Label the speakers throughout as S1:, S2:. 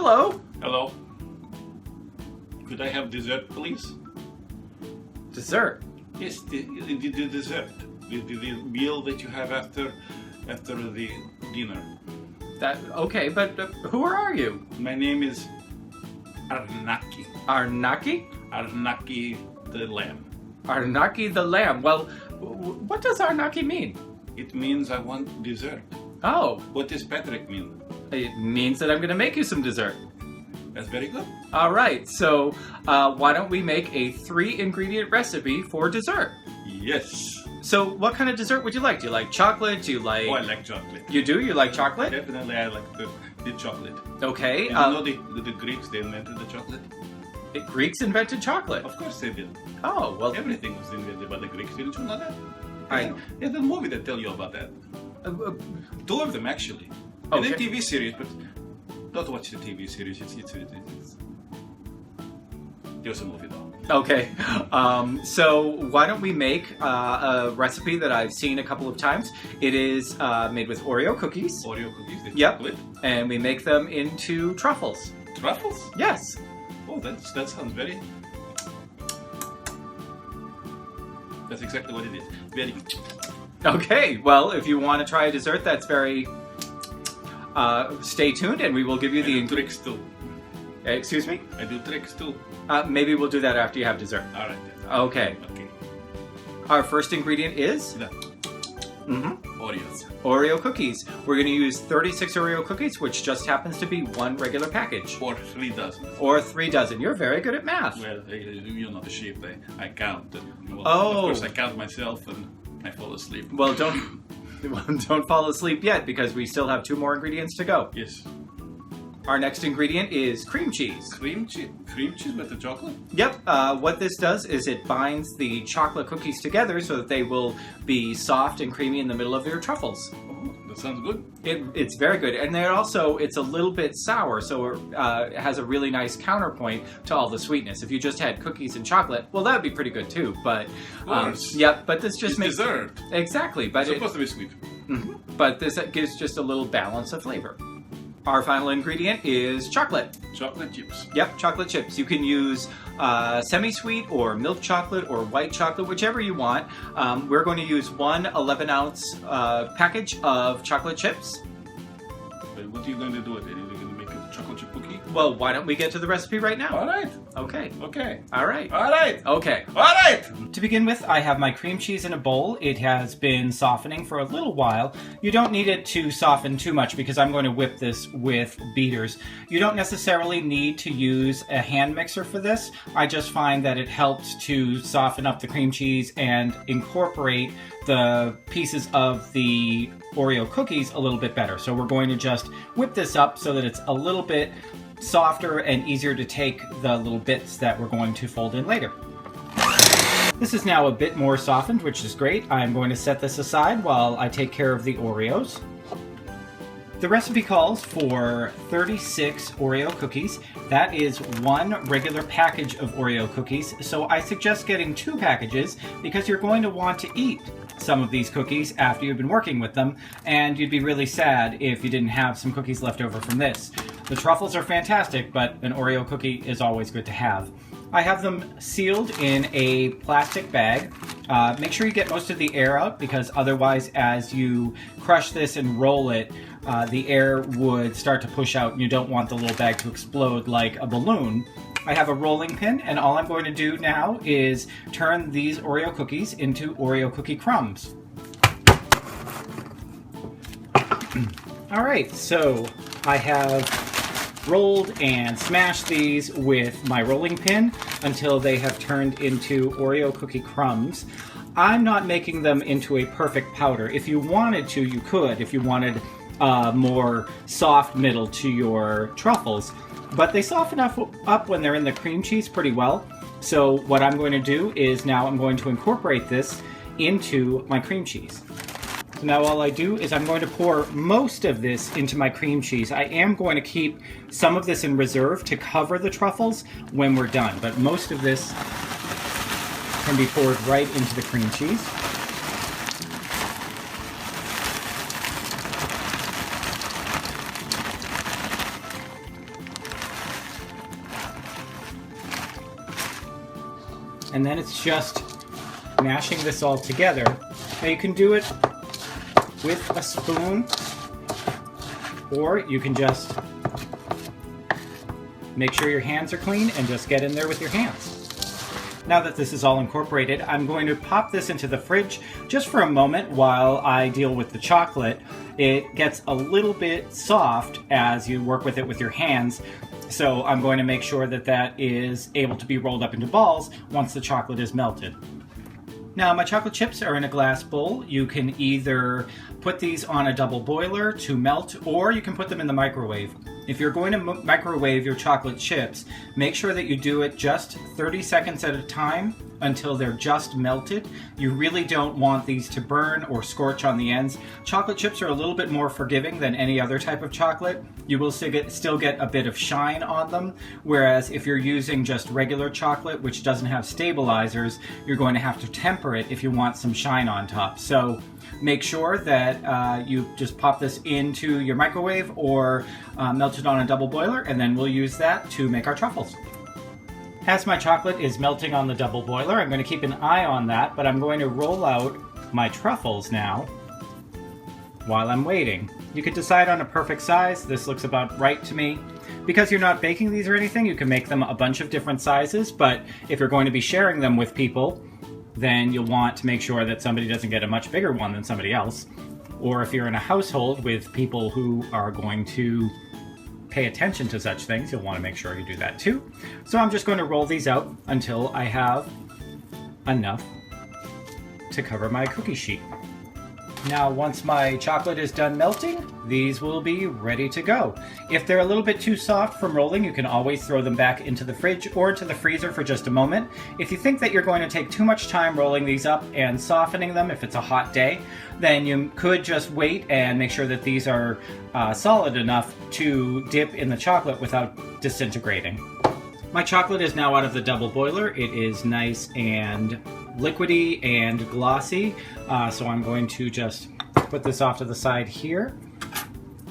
S1: hello.
S2: Hello. Could I have dessert, please?
S1: Dessert?
S2: Yes, the dessert. The meal that you have after the dinner.
S1: Okay, but who are you?
S2: My name is Arnaki.
S1: Arnaki?
S2: Arnaki the lamb.
S1: Arnaki the lamb. Well, what does Arnaki mean?
S2: It means I want dessert.
S1: Oh.
S2: What does Patrick mean?
S1: It means that I'm going to make you some dessert.
S2: That's very good.
S1: All right, so why don't we make a 3-ingredient recipe for dessert?
S2: Yes.
S1: So what kind of dessert would you like? Do you like chocolate? Do you like...
S2: Oh, I like chocolate.
S1: You do? You like chocolate?
S2: Definitely, I like the chocolate.
S1: Okay.
S2: And you know the Greeks, they invented the chocolate?
S1: The Greeks invented chocolate?
S2: Of course they did.
S1: Oh, well...
S2: Everything was invented by the Greeks. Didn't you know that?
S1: I...
S2: There's a movie that tell you about that. 2 of them, actually. And
S1: Okay.
S2: a TV series, but don't watch the TV series. It's there's a movie though.
S1: Okay, so why don't we make a recipe that I've seen a couple of times. It is made with Oreo cookies.
S2: Oreo cookies, the
S1: Yep.
S2: chocolate.
S1: And we make them into truffles.
S2: Truffles?
S1: Yes.
S2: Oh, that sounds very... That's exactly what it is. Very...
S1: Okay, well, if you want to try a dessert that's very... stay tuned and we will give you
S2: I do tricks too.
S1: Excuse me?
S2: I do tricks too.
S1: Maybe we'll do that after you have dessert.
S2: Alright then.
S1: Okay.
S2: Okay.
S1: Our first ingredient is...
S2: The Oreos.
S1: Oreo cookies. We're going to use 36 Oreo cookies, which just happens to be 1 regular package.
S2: Or 3 dozen.
S1: Or 3 dozen. You're very good at math.
S2: Well, you know the shape. I count. Well,
S1: Oh.
S2: Of course, I count myself and I fall asleep.
S1: Well, don't fall asleep yet because we still have 2 more ingredients to go.
S2: Yes.
S1: Our next ingredient is cream cheese.
S2: Cream cheese with the chocolate?
S1: Yep. What this does is it binds the chocolate cookies together so that they will be soft and creamy in the middle of your truffles.
S2: Oh, that sounds good.
S1: It's very good, and then also it's a little bit sour, so it has a really nice counterpoint to all the sweetness. If you just had cookies and chocolate, well, that would be pretty good too. But yep. But this just
S2: it's
S1: makes
S2: dessert.
S1: Exactly. But
S2: It's supposed to be sweet.
S1: But this gives just a little balance of flavor. Our final ingredient is chocolate.
S2: Chocolate chips.
S1: Yep, chocolate chips. You can use semi-sweet or milk chocolate or white chocolate, whichever you want. We're going to use 1 11-ounce package of chocolate chips.
S2: But what are you going to do with it? Are you going to make a chocolate chip cookie?
S1: Well, why don't we get to the recipe right now?
S2: All right.
S1: Okay.
S2: Okay.
S1: All right.
S2: All right.
S1: Okay.
S2: All right.
S1: To begin with, I have my cream cheese in a bowl. It has been softening for a little while. You don't need it to soften too much because I'm going to whip this with beaters. You don't necessarily need to use a hand mixer for this. I just find that it helps to soften up the cream cheese and incorporate the pieces of the Oreo cookies a little bit better. So we're going to just whip this up so that it's a little bit softer and easier to take the little bits that we're going to fold in later. This is now a bit more softened, which is great. I'm going to set this aside while I take care of the Oreos. The recipe calls for 36 Oreo cookies. That is 1 regular package of Oreo cookies, so I suggest getting 2 packages because you're going to want to eat some of these cookies after you've been working with them, and you'd be really sad if you didn't have some cookies left over from this. The truffles are fantastic, but an Oreo cookie is always good to have. I have them sealed in a plastic bag. Make sure you get most of the air out because otherwise as you crush this and roll it, the air would start to push out and you don't want the little bag to explode like a balloon. I have a rolling pin and all I'm going to do now is turn these Oreo cookies into Oreo cookie crumbs. Alright, so I have rolled and smashed these with my rolling pin until they have turned into Oreo cookie crumbs. I'm not making them into a perfect powder. If you wanted to, you could, if you wanted a more soft middle to your truffles. But they soften up when they're in the cream cheese pretty well. So what I'm going to do is now I'm going to incorporate this into my cream cheese. So now all I do is I'm going to pour most of this into my cream cheese. I am going to keep some of this in reserve to cover the truffles when we're done, but most of this can be poured right into the cream cheese. And then it's just mashing this all together. Now you can do it with a spoon, or you can just make sure your hands are clean and just get in there with your hands. Now that this is all incorporated, I'm going to pop this into the fridge just for a moment while I deal with the chocolate. It gets a little bit soft as you work with it with your hands, so I'm going to make sure that that is able to be rolled up into balls once the chocolate is melted. Now my chocolate chips are in a glass bowl. You can either put these on a double boiler to melt, or you can put them in the microwave. If you're going to microwave your chocolate chips, make sure that you do it just 30 seconds at a time until they're just melted. You really don't want these to burn or scorch on the ends. Chocolate chips are a little bit more forgiving than any other type of chocolate. You will still get a bit of shine on them, whereas if you're using just regular chocolate, which doesn't have stabilizers, you're going to have to temper it if you want some shine on top. So make sure that you just pop this into your microwave or melt it on a double boiler, and then we'll use that to make our truffles. As my chocolate is melting on the double boiler, I'm going to keep an eye on that, but I'm going to roll out my truffles now while I'm waiting. You could decide on a perfect size. This looks about right to me. Because you're not baking these or anything, you can make them a bunch of different sizes, but if you're going to be sharing them with people, then you'll want to make sure that somebody doesn't get a much bigger one than somebody else. Or if you're in a household with people who are going to pay attention to such things, you'll want to make sure you do that too. So I'm just going to roll these out until I have enough to cover my cookie sheet. Now, once my chocolate is done melting, these will be ready to go. If they're a little bit too soft from rolling, you can always throw them back into the fridge or into the freezer for just a moment. If you think that you're going to take too much time rolling these up and softening them if it's a hot day, then you could just wait and make sure that these are solid enough to dip in the chocolate without disintegrating. My chocolate is now out of the double boiler. It is nice and liquidy and glossy, so I'm going to just put this off to the side here,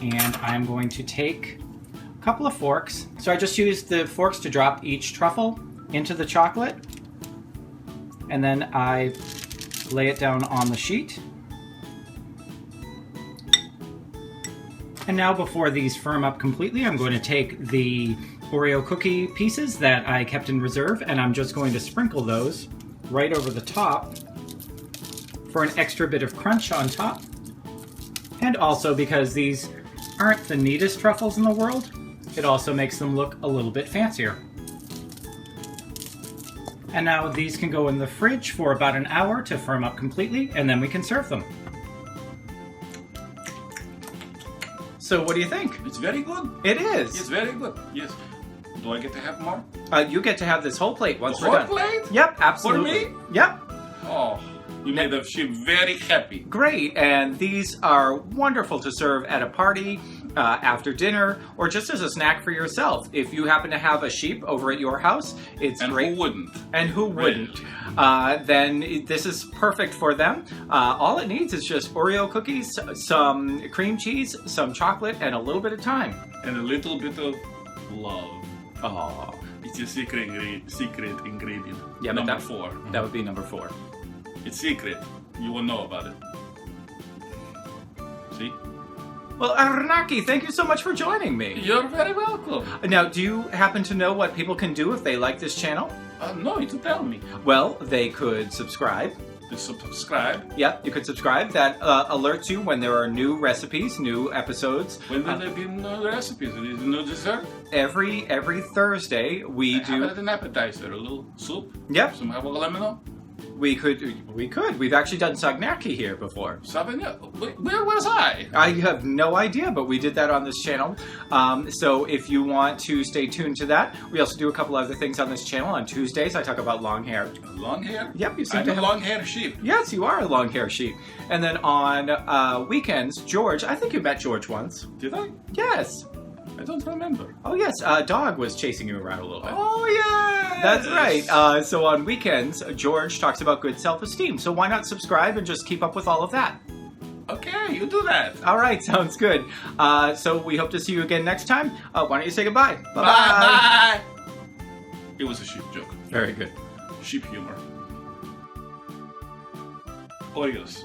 S1: and I'm going to take a couple of forks. So I just used the forks to drop each truffle into the chocolate, and then I lay it down on the sheet. And now, before these firm up completely, I'm going to take the Oreo cookie pieces that I kept in reserve, and I'm just going to sprinkle those right over the top for an extra bit of crunch on top. And also, because these aren't the neatest truffles in the world, it also makes them look a little bit fancier. And now these can go in the fridge for about an hour to firm up completely, and then we can serve them. So what do you think?
S2: It's very good.
S1: It is.
S2: It's very good. Yes. Do I get to have more?
S1: You get to have this whole plate once
S2: The
S1: we're
S2: whole
S1: done.
S2: plate?
S1: Yep, absolutely.
S2: For me?
S1: Yep.
S2: Oh, you made the sheep very happy.
S1: Great, and these are wonderful to serve at a party, after dinner, or just as a snack for yourself. If you happen to have a sheep over at your house, it's great.
S2: And who wouldn't?
S1: And who wouldn't? Then this is perfect for them. All it needs is just Oreo cookies, some cream cheese, some chocolate, and a little bit of time.
S2: And a little bit of love.
S1: Oh.
S2: It's your secret ingredient.
S1: Yeah,
S2: number 4.
S1: That would be number 4.
S2: It's secret. You will know about it. See?
S1: Well, Arnaki, thank you so much for joining me.
S2: You're very welcome.
S1: Now, do you happen to know what people can do if they like this channel?
S2: No, you tell me.
S1: Well, they could subscribe.
S2: To subscribe.
S1: Yeah, you could subscribe. That alerts you when there are new recipes, new episodes.
S2: When will there be new recipes? New dessert?
S1: Every Thursday we
S2: How
S1: do.
S2: about an appetizer? A little soup?
S1: Yep,
S2: Some lemon?
S1: we could. We've actually done Arnaki here before.
S2: Where was I?
S1: I have no idea, but we did that on this channel. So if you want to stay tuned to that, we also do a couple other things on this channel. On Tuesdays, I talk about long hair.
S2: Long hair?
S1: Yep, you seem
S2: I'm
S1: to
S2: a
S1: have
S2: long hair sheep.
S1: Yes, you are a long hair sheep. And then on weekends, George, I think you met George once.
S2: Did I?
S1: Yes.
S2: I don't remember.
S1: Oh, yes. Dog was chasing you around a little bit.
S2: Oh, yeah.
S1: That's right. So on weekends, George talks about good self-esteem. So why not subscribe and just keep up with all of that?
S2: Okay, you do that.
S1: All right, sounds good. So we hope to see you again next time. Why don't you say goodbye? Bye-bye.
S2: Bye. It was a sheep joke.
S1: Very good.
S2: sheep humor. Oreos.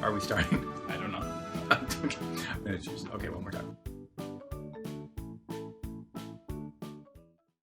S1: Are we starting?
S2: I don't know.
S1: Okay, one more time.